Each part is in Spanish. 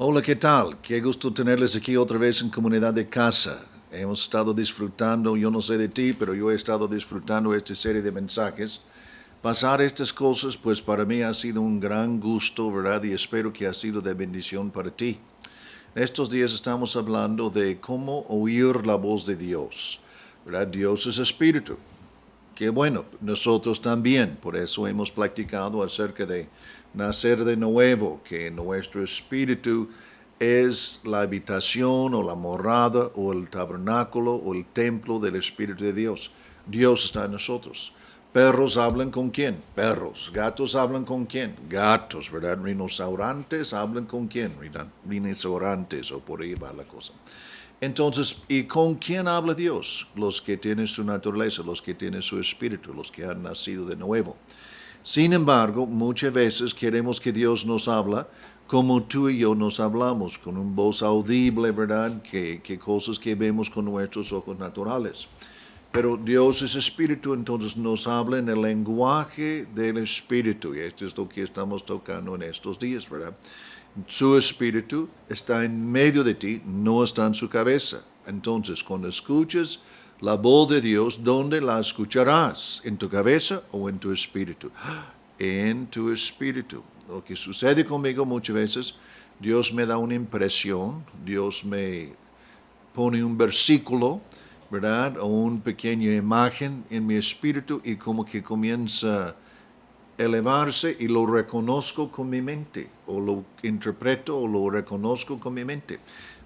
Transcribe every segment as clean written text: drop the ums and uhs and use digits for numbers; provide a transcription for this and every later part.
Hola, ¿qué tal? Qué gusto tenerles aquí otra vez en Comunidad de Casa. Hemos estado disfrutando, yo no sé de ti, pero yo he estado disfrutando esta serie de mensajes. Pasar estas cosas, pues para mí ha sido un gran gusto, ¿verdad? Y espero que ha sido de bendición para ti. Estos días estamos hablando de cómo oír la voz de Dios, ¿verdad? Dios es espíritu. Qué bueno, nosotros también, por eso hemos platicado acerca de nacer de nuevo, que nuestro espíritu es la habitación o la morada o el tabernáculo o el templo del Espíritu de Dios. Dios está en nosotros. Perros hablan con quién? Perros. Gatos hablan con quién? Gatos, ¿verdad? Rinocerontes hablan con quién? Rinocerontes, o por ahí va la cosa. Entonces, ¿y con quién habla Dios? Los que tienen su naturaleza, los que tienen su espíritu, los que han nacido de nuevo. Sin embargo, muchas veces queremos que Dios nos habla como tú y yo nos hablamos, con una voz audible, ¿verdad? Que cosas que vemos con nuestros ojos naturales. Pero Dios es espíritu, entonces nos habla en el lenguaje del espíritu. Y esto es lo que estamos tocando en estos días, ¿verdad? Su espíritu está en medio de ti, no está en su cabeza. Entonces, cuando escuches la voz de Dios, ¿dónde la escucharás? ¿En tu cabeza o en tu espíritu? En tu espíritu. Lo que sucede conmigo muchas veces, Dios me da una impresión, Dios me pone un versículo, ¿verdad? O una pequeña imagen en mi espíritu y como que comienza a elevarse y lo reconozco con mi mente, o lo interpreto o lo reconozco con mi mente.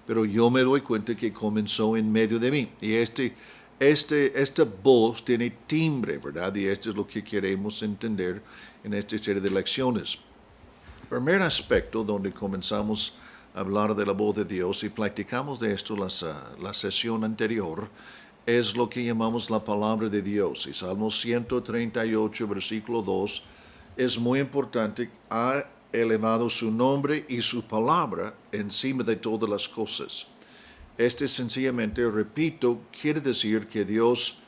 Pero yo me doy cuenta que comenzó en medio de mí. Y esta voz tiene timbre, ¿verdad? Y esto es lo que queremos entender en esta serie de lecciones. El primer aspecto donde comenzamos a hablar de la voz de Dios y platicamos de esto la sesión anterior es lo que llamamos la palabra de Dios. Y Salmo 138, versículo 2, es muy importante. Ha elevado su nombre y su palabra encima de todas las cosas. Este sencillamente, repito, quiere decir que Dios,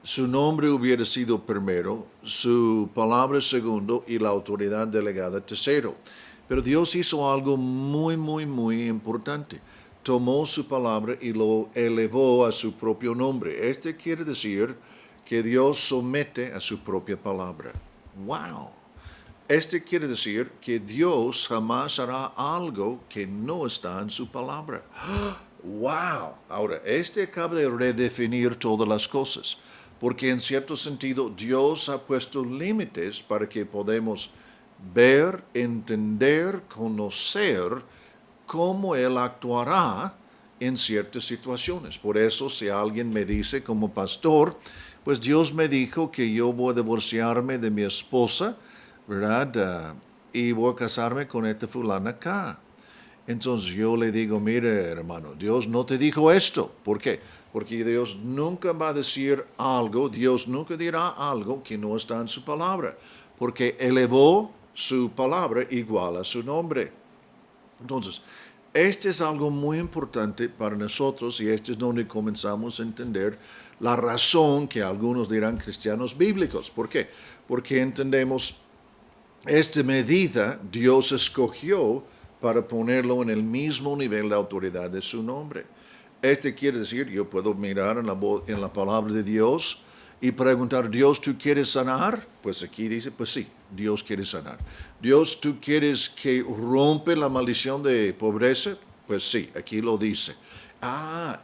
su nombre hubiera sido primero, su palabra segundo y la autoridad delegada tercero. Pero Dios hizo algo muy importante. Tomó su palabra y lo elevó a su propio nombre. Este quiere decir que Dios somete a su propia palabra. ¡Wow! Este quiere decir que Dios jamás hará algo que no está en su palabra. ¡Wow! Ahora, este acaba de redefinir todas las cosas, porque en cierto sentido Dios ha puesto límites para que podamos ver, entender, conocer cómo Él actuará en ciertas situaciones. Por eso, si alguien me dice como pastor, pues Dios me dijo que yo voy a divorciarme de mi esposa, ¿verdad? Y voy a casarme con esta fulana acá. Entonces yo le digo, mire hermano, Dios no te dijo esto. ¿Por qué? Porque Dios nunca va a decir algo, Dios nunca dirá algo que no está en su palabra, porque elevó su palabra igual a su nombre. Entonces, este es algo muy importante para nosotros y este es donde comenzamos a entender la razón que algunos dirán cristianos bíblicos. ¿Por qué? Porque entendemos esta medida Dios escogió para ponerlo en el mismo nivel de autoridad de su nombre. Este quiere decir, yo puedo mirar en la palabra de Dios y preguntar, Dios, ¿tú quieres sanar? Pues aquí dice, pues sí, Dios quiere sanar. Dios, ¿tú quieres que rompe la maldición de pobreza? Pues sí, aquí lo dice.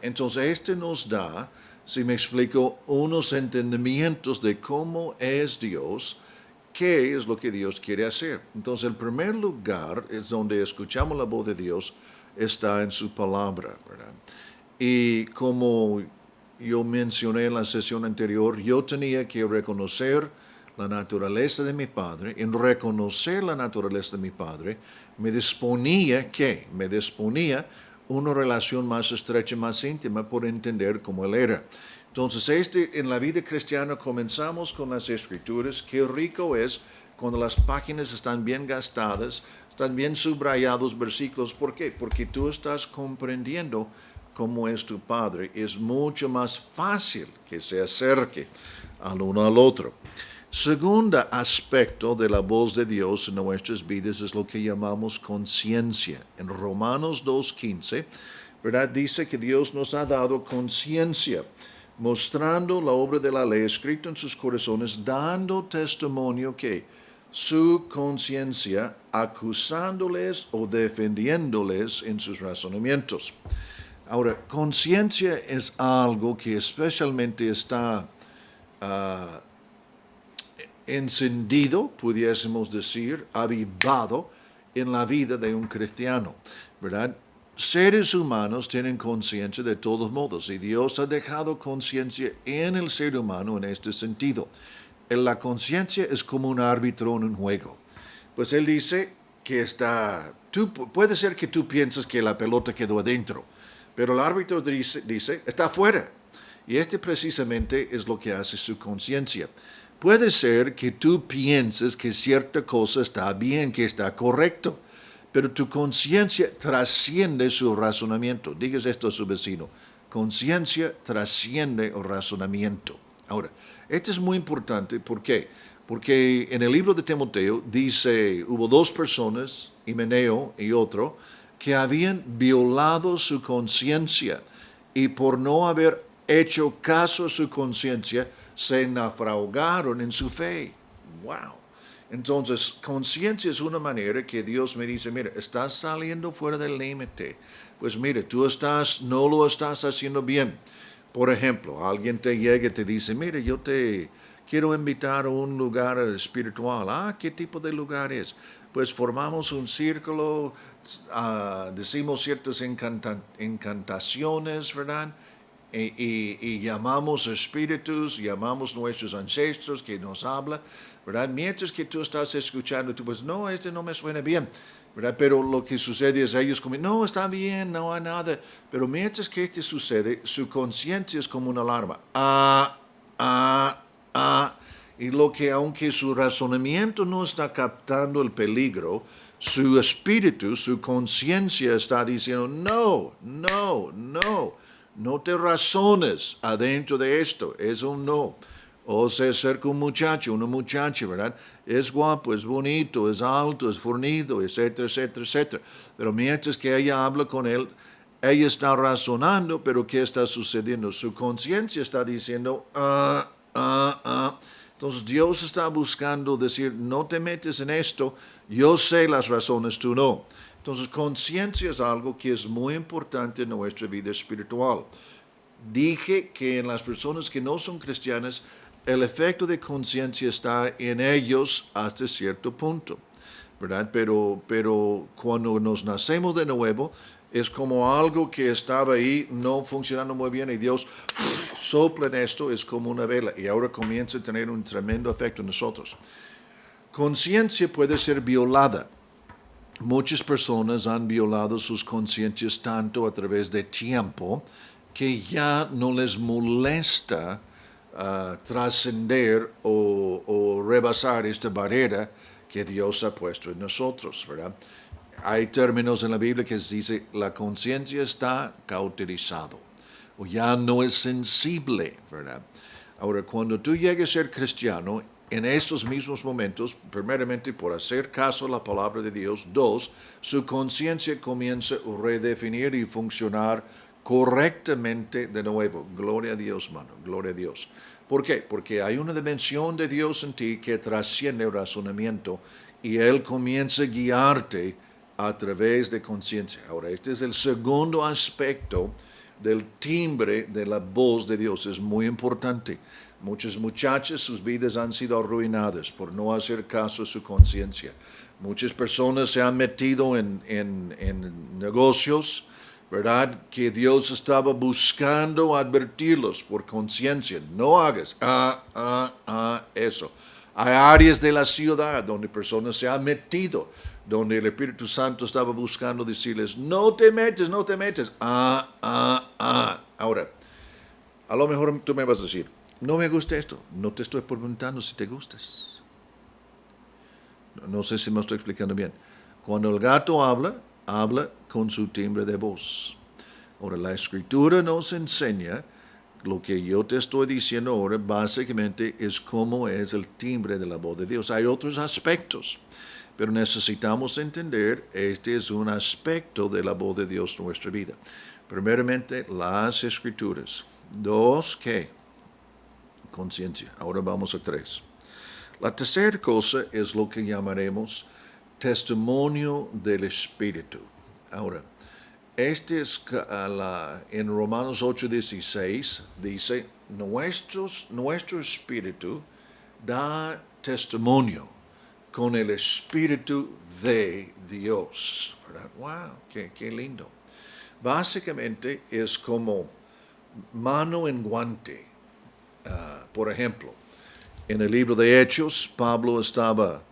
Entonces este nos da, si me explico, unos entendimientos de cómo es Dios, qué es lo que Dios quiere hacer. Entonces el primer lugar es donde escuchamos la voz de Dios, está en su palabra, ¿verdad? Y como yo mencioné en la sesión anterior, yo tenía que reconocer la naturaleza de mi Padre. En reconocer la naturaleza de mi Padre, me disponía, ¿qué? Me disponía una relación más estrecha, más íntima, por entender cómo Él era. Entonces, en la vida cristiana comenzamos con las Escrituras. Qué rico es cuando las páginas están bien gastadas, están bien subrayados versículos. ¿Por qué? Porque tú estás comprendiendo cómo es tu Padre. Es mucho más fácil que se acerque al uno al otro. Segundo aspecto de la voz de Dios en nuestras vidas es lo que llamamos conciencia. En Romanos 2:15, ¿verdad? Dice que Dios nos ha dado conciencia, mostrando la obra de la ley escrita en sus corazones, dando testimonio que su conciencia, acusándoles o defendiéndoles en sus razonamientos. Ahora, conciencia es algo que especialmente está encendido, pudiésemos decir, avivado en la vida de un cristiano, ¿verdad? Seres humanos tienen conciencia de todos modos y Dios ha dejado conciencia en el ser humano en este sentido. La conciencia es como un árbitro en un juego. Pues él dice que puede ser que tú pienses que la pelota quedó adentro, pero el árbitro dice está afuera. Y precisamente es lo que hace su conciencia. Puede ser que tú pienses que cierta cosa está bien, que está correcto, pero tu conciencia trasciende su razonamiento. Digas esto a su vecino. Conciencia trasciende el razonamiento. Ahora, esto es muy importante. ¿Por qué? Porque en el libro de Timoteo dice, hubo dos personas, Himeneo y otro, que habían violado su conciencia y por no haber hecho caso a su conciencia, se naufragaron en su fe. ¡Wow! Entonces, conciencia es una manera que Dios me dice, mira, estás saliendo fuera del límite. Pues mira, tú no lo estás haciendo bien. Por ejemplo, alguien te llega y te dice, mira, yo te quiero invitar a un lugar espiritual. Ah, ¿qué tipo de lugar es? Pues formamos un círculo, decimos ciertas encantaciones, ¿verdad? Y llamamos espíritus, llamamos nuestros ancestros que nos hablan, ¿verdad? Mientras que tú estás escuchando, tú pues, no, no me suena bien, ¿verdad? Pero lo que sucede es ellos como, no, está bien, no hay nada. Pero mientras que esto sucede, su conciencia es como una alarma. Y lo que, aunque su razonamiento no está captando el peligro, su espíritu, su conciencia está diciendo, no te razones adentro de esto, es un no. O se acerca un muchacho, una muchacha, ¿verdad? Es guapo, es bonito, es alto, es fornido, etcétera, etcétera, etcétera. Pero mientras que ella habla con él, ella está razonando, pero ¿qué está sucediendo? Su conciencia está diciendo, Entonces Dios está buscando decir, no te metes en esto, yo sé las razones, tú no. Entonces, conciencia es algo que es muy importante en nuestra vida espiritual. Dije que en las personas que no son cristianas, el efecto de conciencia está en ellos hasta cierto punto, ¿verdad? Pero cuando nos nacemos de nuevo, es como algo que estaba ahí no funcionando muy bien y Dios sopla en esto, es como una vela y ahora comienza a tener un tremendo efecto en nosotros. Conciencia puede ser violada. Muchas personas han violado sus conciencias tanto a través de tiempo que ya no les molesta trascender o rebasar esta barrera que Dios ha puesto en nosotros, ¿verdad? Hay términos en la Biblia que dice la conciencia está cauterizado o ya no es sensible, ¿verdad? Ahora, cuando tú llegues a ser cristiano, en estos mismos momentos, primeramente por hacer caso a la palabra de Dios, dos, su conciencia comienza a redefinir y funcionar correctamente de nuevo. Gloria a Dios, mano, gloria a Dios. ¿Por qué? Porque hay una dimensión de Dios en ti que trasciende el razonamiento y Él comienza a guiarte a través de conciencia. Ahora, este es el segundo aspecto del timbre de la voz de Dios. Es muy importante. Muchas muchachas, sus vidas han sido arruinadas por no hacer caso a su conciencia. Muchas personas se han metido en negocios, ¿verdad? Que Dios estaba buscando advertirlos por conciencia. No hagas eso. Hay áreas de la ciudad donde personas se han metido, donde el Espíritu Santo estaba buscando decirles, no te metes. Ahora, a lo mejor tú me vas a decir, no me gusta esto. No te estoy preguntando si te gustas. No sé si me estoy explicando bien. Cuando el gato habla con su timbre de voz. Ahora, la Escritura nos enseña Lo que yo te estoy diciendo ahora básicamente es cómo es el timbre de la voz de Dios. Hay otros aspectos, pero necesitamos entender, este es un aspecto de la voz de Dios en nuestra vida. Primeramente, las Escrituras. Dos, ¿qué? Conciencia. Ahora vamos a tres. La tercera cosa es lo que llamaremos testimonio del Espíritu. Ahora, este es en Romanos 8:16 dice, nuestro espíritu da testimonio con el Espíritu de Dios. ¿Verdad? ¡Wow! ¡Qué lindo! Básicamente es como mano en guante. Por ejemplo, en el libro de Hechos, Pablo estaba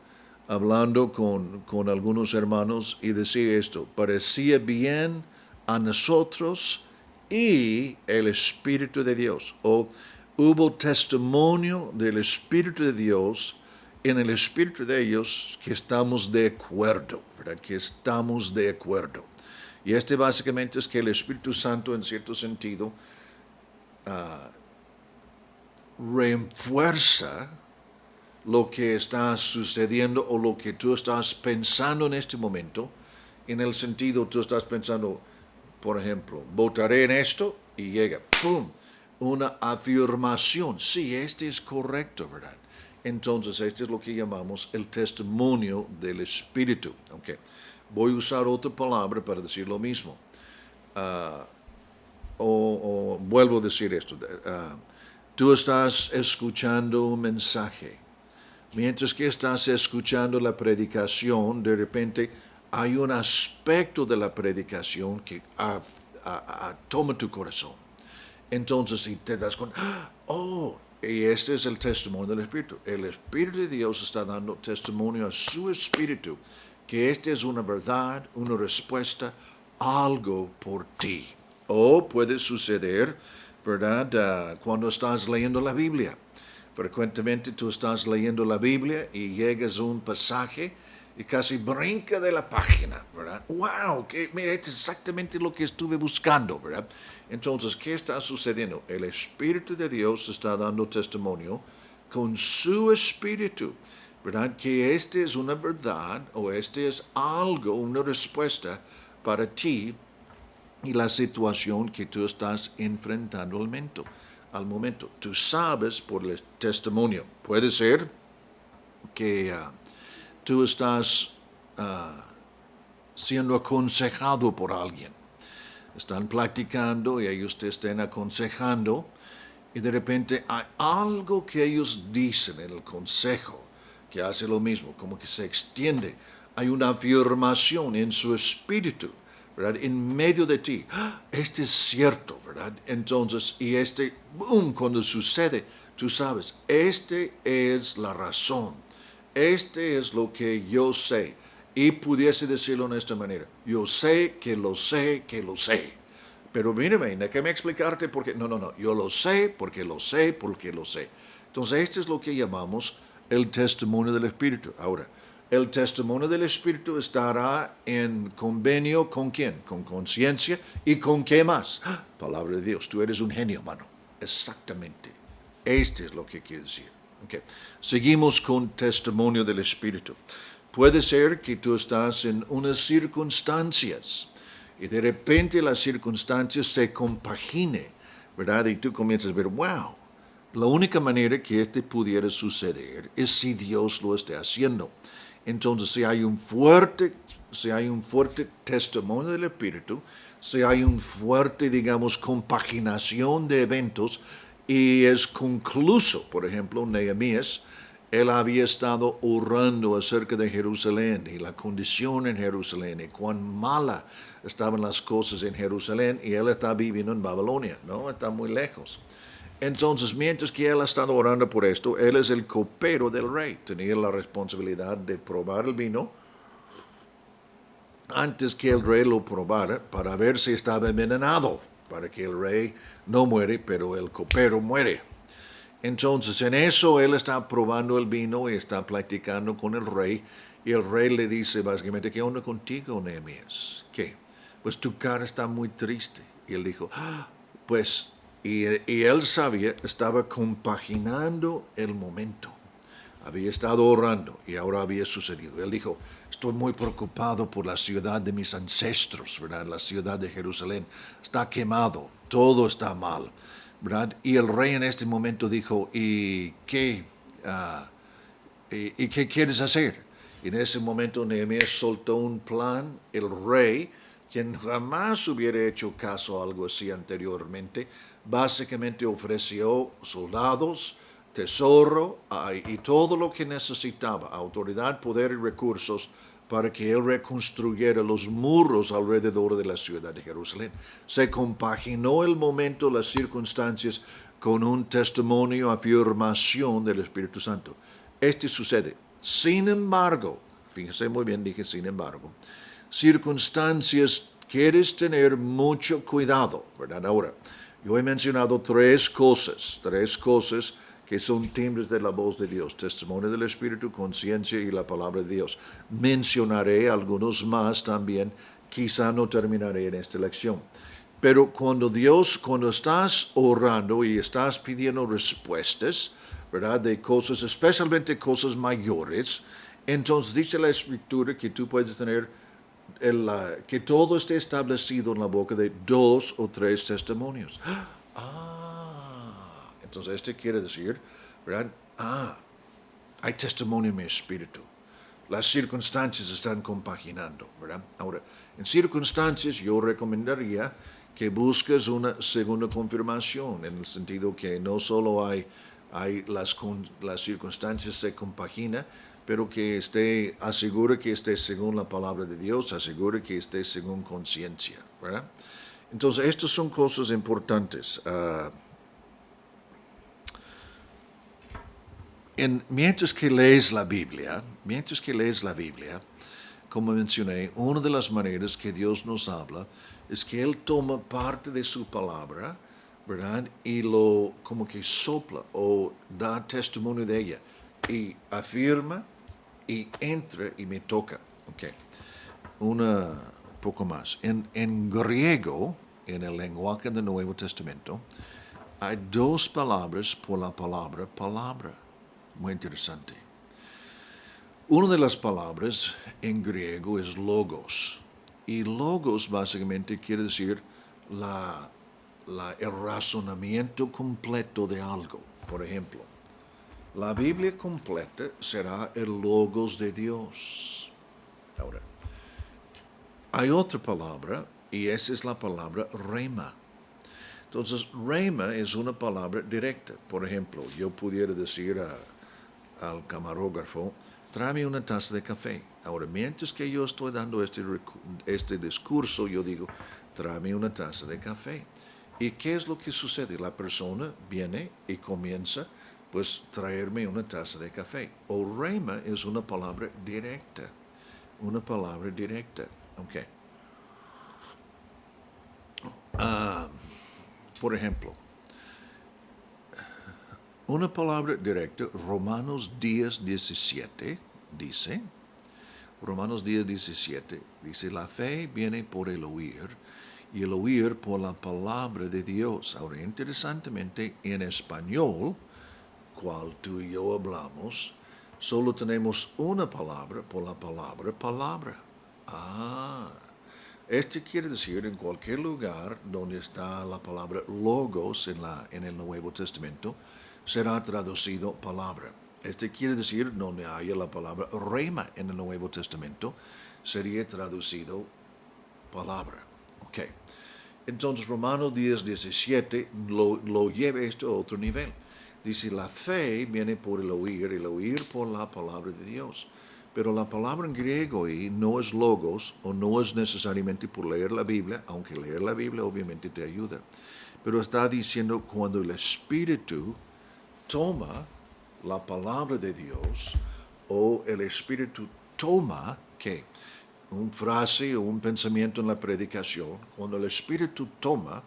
hablando con algunos hermanos y decía esto, parecía bien a nosotros y el Espíritu de Dios. O hubo testimonio del Espíritu de Dios en el Espíritu de ellos que estamos de acuerdo, ¿verdad? Que estamos de acuerdo. Y este básicamente es que el Espíritu Santo, en cierto sentido, refuerza lo que está sucediendo o lo que tú estás pensando en este momento, en el sentido tú estás pensando, por ejemplo, votaré en esto y llega, ¡pum!, una afirmación. Sí, este es correcto, ¿verdad? Entonces, este es lo que llamamos el testimonio del Espíritu. Okay. Voy a usar otra palabra para decir lo mismo. O vuelvo a decir esto. Tú estás escuchando un mensaje. Mientras que estás escuchando la predicación, de repente hay un aspecto de la predicación que toma tu corazón. Entonces, si te das cuenta, oh, y este es el testimonio del Espíritu. El Espíritu de Dios está dando testimonio a su Espíritu, que esta es una verdad, una respuesta, algo por ti. O puede suceder, ¿verdad? Cuando estás leyendo la Biblia. Frecuentemente tú estás leyendo la Biblia y llegas a un pasaje y casi brinca de la página, ¿verdad? ¡Wow! Mira, esto es exactamente lo que estuve buscando, ¿verdad? Entonces, ¿qué está sucediendo? El Espíritu de Dios está dando testimonio con su Espíritu, ¿verdad? Que este es una verdad o este es algo, una respuesta para ti y la situación que tú estás enfrentando al momento. Tú sabes por el testimonio. Puede ser que tú estás siendo aconsejado por alguien. Están platicando y ellos te estén aconsejando y de repente hay algo que ellos dicen en el consejo que hace lo mismo, como que se extiende. Hay una afirmación en su espíritu, ¿verdad? En medio de ti. Este es cierto, ¿verdad? Entonces, y boom, cuando sucede, tú sabes, este es la razón. Este es lo que yo sé. Y pudiese decirlo de esta manera. Yo sé que lo sé, que lo sé. Pero mírame, déjame explicarte por qué. No. Yo lo sé, porque lo sé, porque lo sé. Entonces, este es lo que llamamos el testimonio del Espíritu. Ahora, el testimonio del Espíritu estará en convenio con quién, con conciencia y con qué más. Palabra de Dios, tú eres un genio, mano. Exactamente. Este es lo que quiere decir. Okay. Seguimos con testimonio del Espíritu. Puede ser que tú estás en unas circunstancias y de repente las circunstancias se compaginen, ¿verdad? Y tú comienzas a ver, wow, la única manera que esto pudiera suceder es si Dios lo esté haciendo. Entonces, si hay un fuerte testimonio del Espíritu, si hay un fuerte, digamos, compaginación de eventos y es concluso, por ejemplo, Nehemías, él había estado orando acerca de Jerusalén y la condición en Jerusalén y cuán mala estaban las cosas en Jerusalén y él está viviendo en Babilonia, ¿no? Está muy lejos. Entonces, mientras que él ha estado orando por esto, él es el copero del rey. Tenía la responsabilidad de probar el vino antes que el rey lo probara para ver si estaba envenenado, para que el rey no muere, pero el copero muere. Entonces, en eso él está probando el vino y está platicando con el rey. Y el rey le dice básicamente, ¿qué onda contigo, Nehemías? ¿Qué? Pues tu cara está muy triste. Y él dijo, pues Y él sabía, estaba compaginando el momento. Había estado orando y ahora había sucedido. Él dijo, estoy muy preocupado por la ciudad de mis ancestros, ¿verdad? La ciudad de Jerusalén está quemado, todo está mal, ¿verdad? Y el rey en este momento dijo, ¿y qué quieres hacer? Y en ese momento Nehemías soltó un plan, el rey, quien jamás hubiera hecho caso a algo así anteriormente, básicamente ofreció soldados, tesoro y todo lo que necesitaba, autoridad, poder y recursos, para que él reconstruyera los muros alrededor de la ciudad de Jerusalén. Se compaginó el momento, las circunstancias, con un testimonio, afirmación del Espíritu Santo. Este sucede. Sin embargo, fíjense muy bien, dije sin embargo, circunstancias, quieres tener mucho cuidado, ¿verdad? Ahora, yo he mencionado tres cosas que son timbres de la voz de Dios: testimonio del Espíritu, conciencia y la palabra de Dios. Mencionaré algunos más también, quizá no terminaré en esta lección. Pero cuando estás orando y estás pidiendo respuestas, ¿verdad? De cosas, especialmente cosas mayores, entonces dice la Escritura que tú puedes tener que todo esté establecido en la boca de 2 o 3 testimonios. Entonces esto quiere decir, ¿verdad? Hay testimonio en mi espíritu. Las circunstancias están compaginando, ¿verdad? Ahora, en circunstancias yo recomendaría que busques una segunda confirmación, en el sentido que no solo hay las circunstancias se compaginan, pero que asegure que esté según la palabra de Dios, asegure que esté según conciencia, ¿verdad? Entonces, estas son cosas importantes. Mientras que lees la Biblia, como mencioné, una de las maneras que Dios nos habla es que Él toma parte de su palabra, ¿verdad? Y lo como que sopla o da testimonio de ella y afirma y entra y me toca. Ok. Poco más. En griego, en el lenguaje del Nuevo Testamento, hay 2 palabras por la palabra palabra. Muy interesante. Una de las palabras en griego es logos. Y logos básicamente quiere decir el razonamiento completo de algo. Por ejemplo, la Biblia completa será el logos de Dios. Ahora, hay otra palabra, y esa es la palabra rema. Entonces, rema es una palabra directa. Por ejemplo, yo pudiera decir al camarógrafo, tráeme una taza de café. Ahora, mientras que yo estoy dando este discurso, yo digo, tráeme una taza de café. ¿Y qué es lo que sucede? La persona viene y comienza, pues, traerme una taza de café. O rema es una palabra directa. Una palabra directa. Ok. Por ejemplo, una palabra directa, Romanos 10:17 dice, la fe viene por el oír y el oír por la palabra de Dios. Ahora, interesantemente, en español, cual tú y yo hablamos, solo tenemos una palabra por la palabra palabra. Este quiere decir en cualquier lugar donde está la palabra logos en el Nuevo Testamento, será traducido palabra. Este quiere decir donde haya la palabra rema en el Nuevo Testamento, sería traducido palabra. Ok. Entonces Romanos 10:17 lo lleva esto a otro nivel. Dice, la fe viene por el oír por la palabra de Dios. Pero la palabra en griego ahí no es logos o no es necesariamente por leer la Biblia, aunque leer la Biblia obviamente te ayuda. Pero está diciendo cuando el Espíritu toma la palabra de Dios o el Espíritu toma, ¿qué? Una frase o un pensamiento en la predicación, cuando el Espíritu toma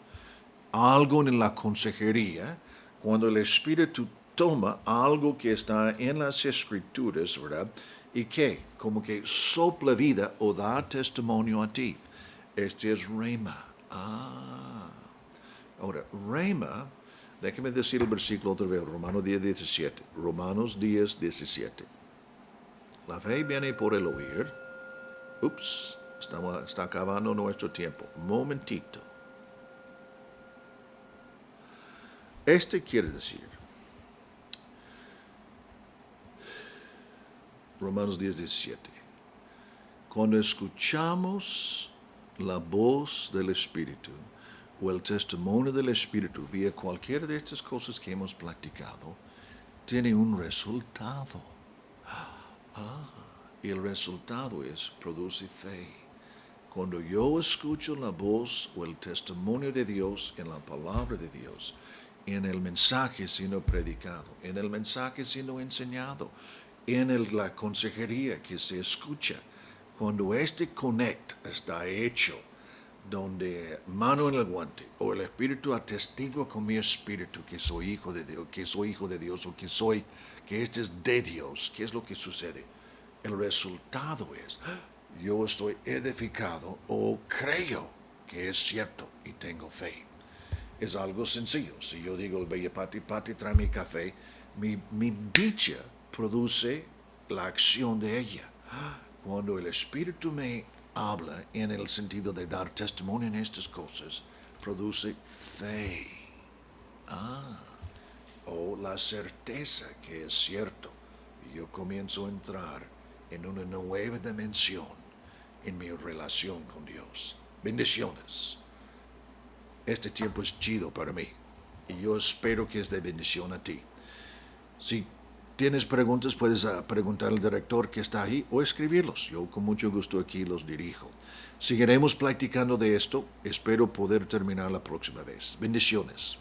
algo en la consejería, cuando el Espíritu toma algo que está en las Escrituras, ¿verdad? ¿Y qué? Como que sopla vida o da testimonio a ti. Este es rema. Ahora, rema, déjeme decir el versículo otra vez, Romanos 10, 17. Romanos 10, 17. La fe viene por el oír. Ups, está acabando nuestro tiempo. Un momentito. Este quiere decir, Romanos 10, 17. Cuando escuchamos la voz del Espíritu o el testimonio del Espíritu vía cualquiera de estas cosas que hemos practicado, tiene un resultado. Y el resultado es, produce fe. Cuando yo escucho la voz o el testimonio de Dios en la palabra de Dios, en el mensaje siendo predicado, en el mensaje siendo enseñado, en la consejería que se escucha, cuando este connect está hecho, donde mano en el guante, o el Espíritu atestigua con mi espíritu que soy hijo de Dios, o que este es de Dios, ¿qué es lo que sucede? El resultado es, yo estoy edificado o creo que es cierto y tengo fe. Es algo sencillo. Si yo digo el Bella Pati, Pati, trae mi café, mi dicha produce la acción de ella. Cuando el Espíritu me habla en el sentido de dar testimonio en estas cosas, produce fe. O la certeza que es cierto. Y yo comienzo a entrar en una nueva dimensión en mi relación con Dios. Bendiciones. Este tiempo es chido para mí y yo espero que es de bendición a ti. Si tienes preguntas, puedes preguntar al director que está ahí o escribirlos. Yo con mucho gusto aquí los dirijo. Seguiremos practicando de esto. Espero poder terminar la próxima vez. Bendiciones.